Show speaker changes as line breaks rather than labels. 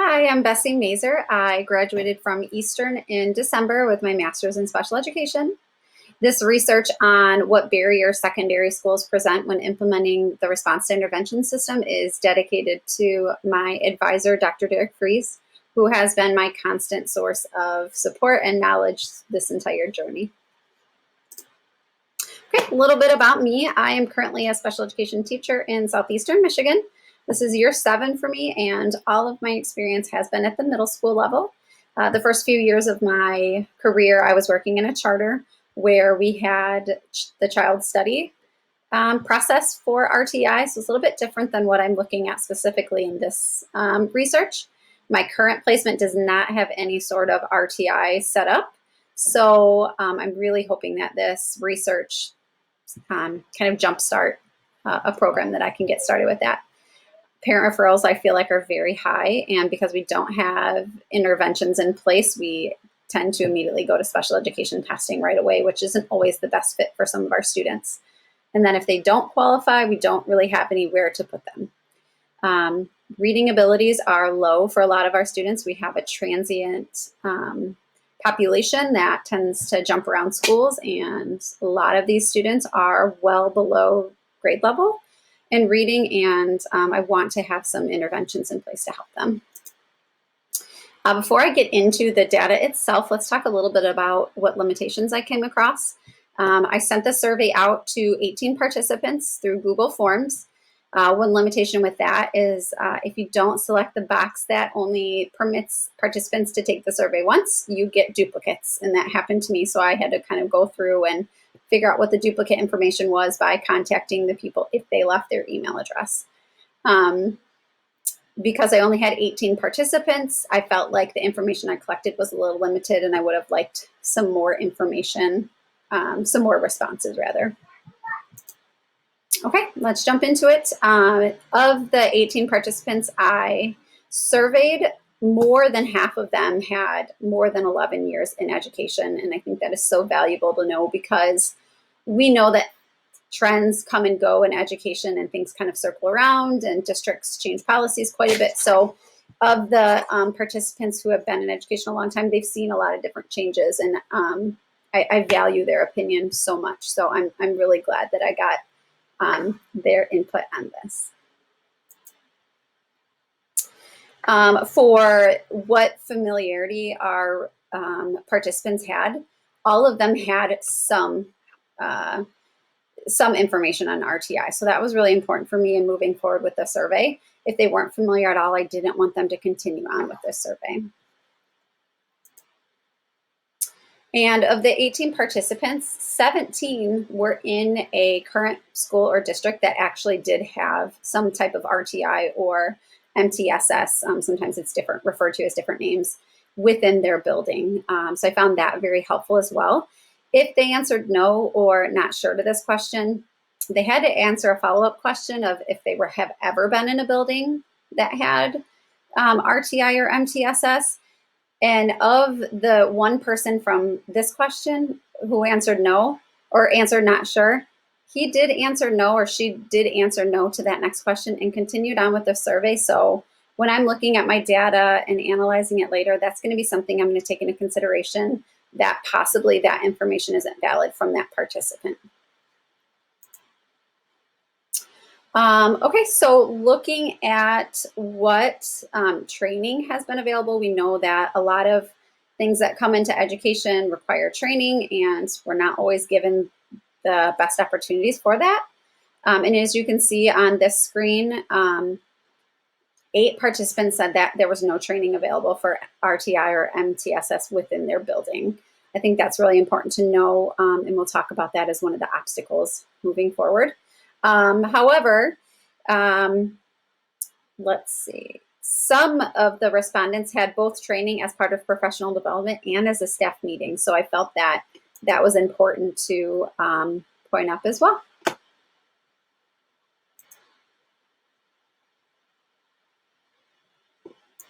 Hi, I'm Bessie Mazur. I graduated from Eastern in December with my master's in special education. This research on what barriers secondary schools present when implementing the response to intervention system is dedicated to my advisor, Dr. Derek Fries, who has been my constant source of support and knowledge this entire journey. Okay, a little bit about me. I am currently a special education teacher in Southeastern Michigan. This is year 7 for me, and all of my experience has been at the middle school level. The first few years of my career, I was working in a charter where we had the child study process for RTI, so it's a little bit different than what I'm looking at specifically in this research. My current placement does not have any sort of RTI set up, so I'm really hoping that this research kind of jumpstart a program that I can get started with that. Parent referrals, I feel like, are very high, and because we don't have interventions in place, we tend to immediately go to special education testing right away, which isn't always the best fit for some of our students. And then if they don't qualify, we don't really have anywhere to put them. Reading abilities are low for a lot of our students. We have a transient population that tends to jump around schools, and a lot of these students are well below grade level in reading, and I want to have some interventions in place to help them. Before I get into the data itself, let's talk a little bit about what limitations I came across. I sent the survey out to 18 participants through Google Forms. One limitation with that is if you don't select the box that only permits participants to take the survey once, you get duplicates, and that happened to me, so I had to kind of go through and figure out what the duplicate information was by contacting the people if they left their email address. Because I only had 18 participants, I felt like the information I collected was a little limited, and I would have liked some more information, some more responses rather. Okay, let's jump into it. Of the 18 participants I surveyed, more than half of them had more than 11 years in education, and I think that is so valuable to know because we know that trends come and go in education and things kind of circle around and districts change policies quite a bit. So of the participants who have been in education a long time, they've seen a lot of different changes, and I value their opinion so much. So I'm really glad that I got their input on this. For what familiarity our participants had, all of them had some information on RTI. So that was really important for me in moving forward with the survey. If they weren't familiar at all, I didn't want them to continue on with this survey. And of the 18 participants, 17 were in a current school or district that actually did have some type of RTI or MTSS. Sometimes it's referred to as different names within their building. So I found that very helpful as well. If they answered no or not sure to this question, they had to answer a follow-up question of if they have ever been in a building that had RTI or MTSS. And of the one person from this question who answered no or answered not sure, he did answer no, or she did answer no to that next question and continued on with the survey. So when I'm looking at my data and analyzing it later, that's going to be something I'm going to take into consideration, that possibly that information isn't valid from that participant. Okay, so looking at what training has been available, we know that a lot of things that come into education require training, and we're not always given the best opportunities for that. And as you can see on this screen, 8 participants said that there was no training available for RTI or MTSS within their building. I think that's really important to know, and we'll talk about that as one of the obstacles moving forward. However, let's see, some of the respondents had both training as part of professional development and as a staff meeting. So I felt that that was important to point up as well.